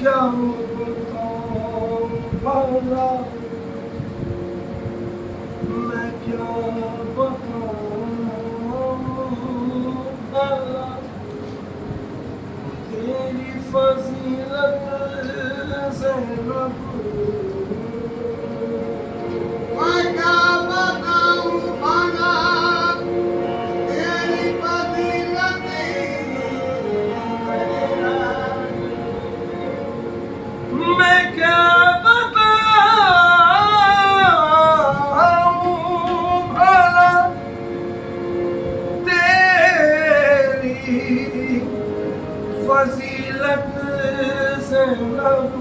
क्या बताऊं भला, मैं क्या बताऊं भला, तेरी फजीलत ज़ैनब, मैं क्या बताऊं भला, तेरी फजीलत मैं क्या बताऊं भला, तेरी फजीलत ज़ैनब,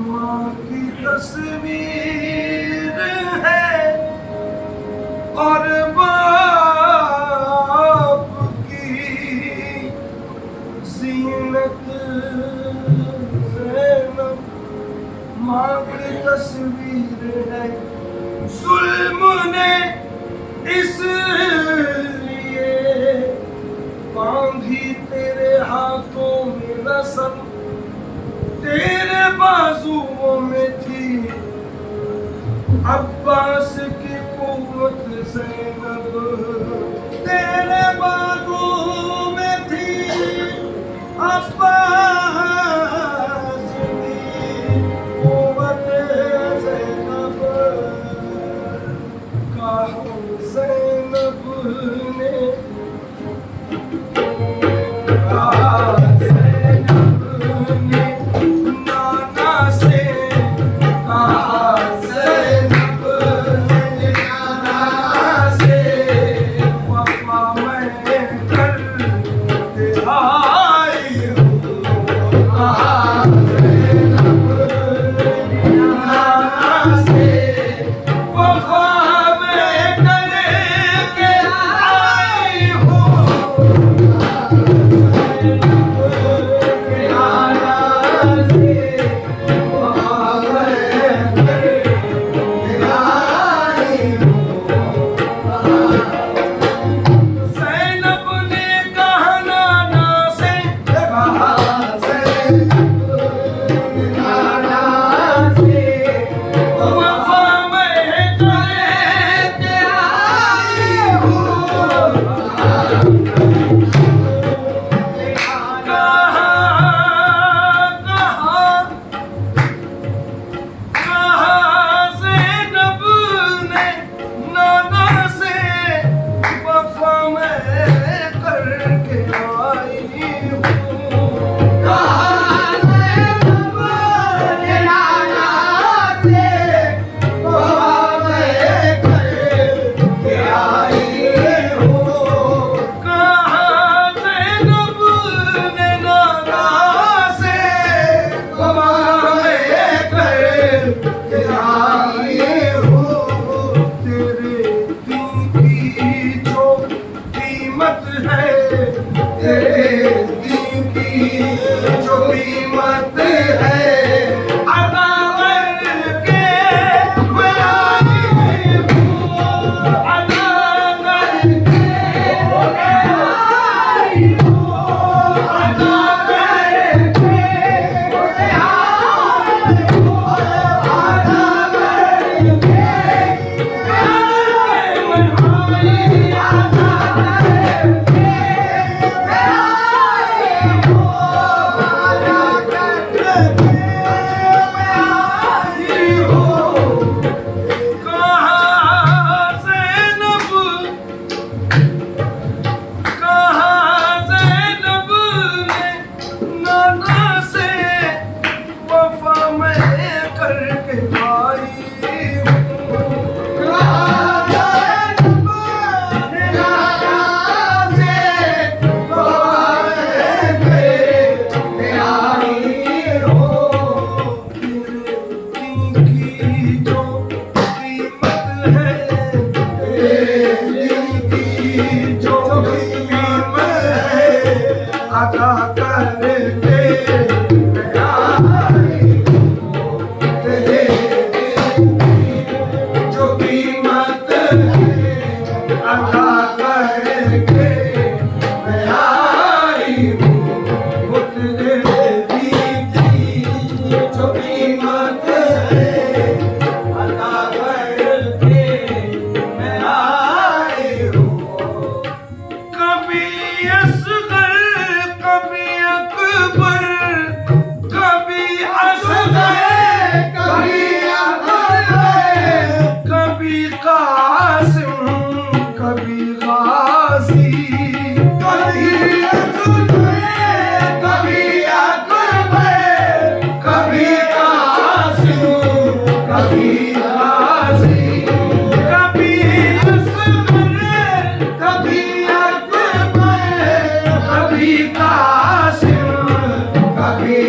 माँ की तस्वीर है और बाप की ज़ीनत ज़ैनब, माँ की तस्वीर है। जुल्म ने इसलिए बांधी तेरे हाथों में रस्म, तेरे बाजुओं में थी अब्बास की कुव्वत ज़ैनब, तेरे बाजुओं में थी अब्बास की कुव्वत ज़ैनब। कहा ज़ैनब ने, कहा ज़ैनब ने नाना से, कहा ज़ैनब ने नाना से, वफ़ा मैं करके आई हूँ। कहा ज़ैनब ने नाना से, वफ़ा मैं करके आई हूँ। ज़ैनब ने कहा नाना से, कहा ज़ैनब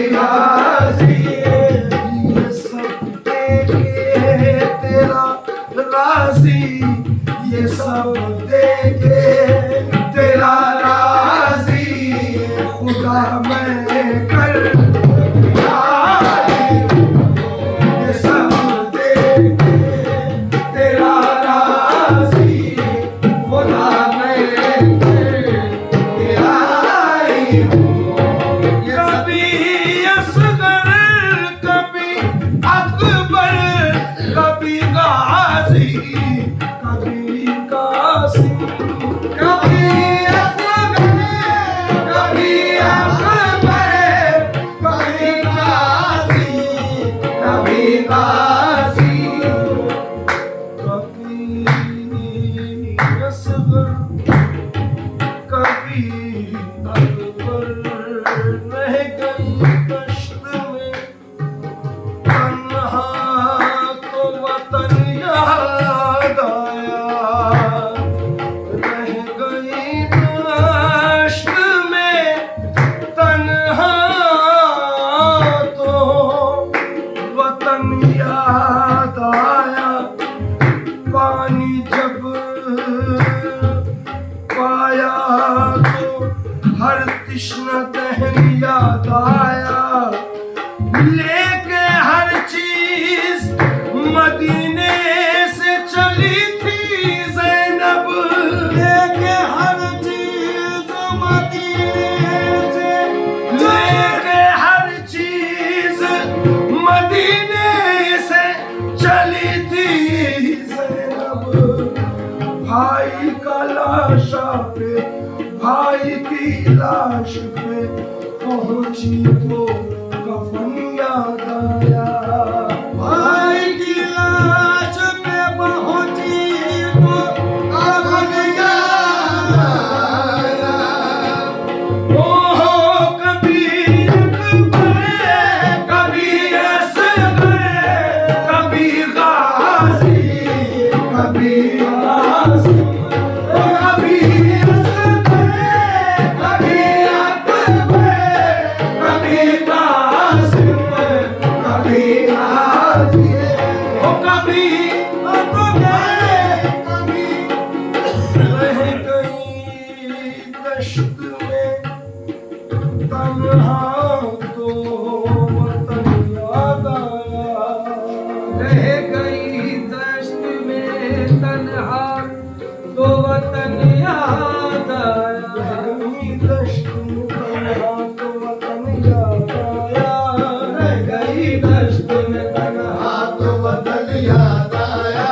राजी ये सब देखे तेरा राजी ये सब देखे तेरा राजी खुदा मैं कर राजी ये सब देखे तेरा राजी खुदा मैं कर तेरा कभी असगर कभी अकबर कभी गाजी कभी कासिम कभी असगर कभी अकबर कभी गाजी कभी कासिम कभी असगर कभी अकबर रह गई दश्त में तन्हा तो वतन याद आया रह गई दश्त में तन्हा तो वतन याद आया पानी जब पाया तो हर तृष्णा दहन याद आया लेके हर चीज मदीने से चली थी ज़ैनब लेके हर चीज मदीने से लेके हर चीज मदीने से चली थी ज़ैनब भाई का लाशा पे भाई की लाश पे पहुंची तो कफन याद आया भाई की लाश पे पहुंची तो कफन याद आया ओह कभी अकबर कभी असगर कभी गाजी कभी आसिम कभी असगर कभी अकबर कभी कासिम कभी आजी ओ कभी अकबर कभी रह गई दश्त में तन्हा तो वतन याद आया रह गई दश्त में तन्हा तो वतन याद आया रह गई दश्त में तन्हा तो वतन याद आया रह गई दश्त में तन्हा तो वतन याद आया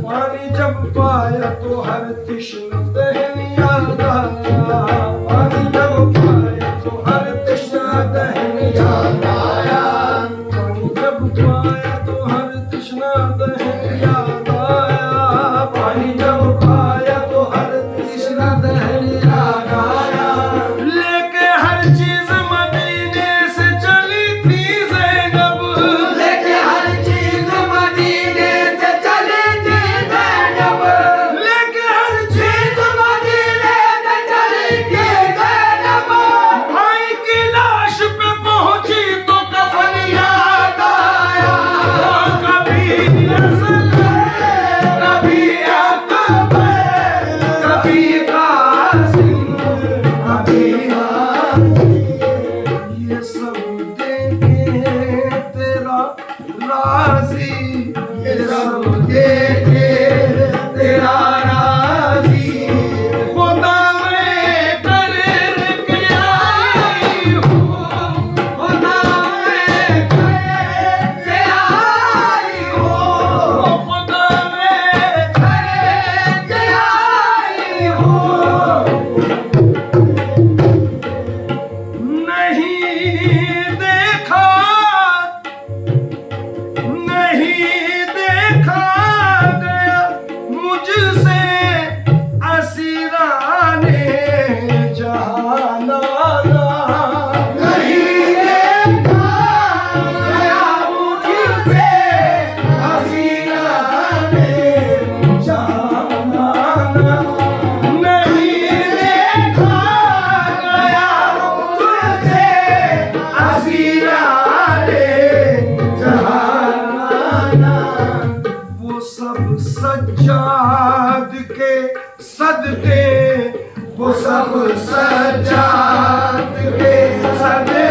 पानी जब पाया तो हर तृष्णा दहन याद आया पानी जब पाया तो हर तृष्णा दहन याद आया पानी जब पाया तो हर तृष्णा दहन याद आया पानी जब पाया तो हर तृष्णा दहन याद आया लेके हर चीज मदीने से चली थी ज़ैनब लेके हर चीज मदीने से चली थी ज़ैनब लेके हर चीज मदीने से चली थी ज़ैनब भाई की लाश पे पहुंची तो कफन याद आया कभी असगर कभी अकबर कभी कासिम कभी आसिम ये सब देखे तेरा राजी ये सब देखे तेरा राजी खुदा मैं कर के आई हूँ खुदा मैं कर के आई हूँ खुदा मैं कर के आई हूँ नहीं देखा प्यारे जहाना, वो सब सज्जाद के सदके, वो सब सज्जाद के सदके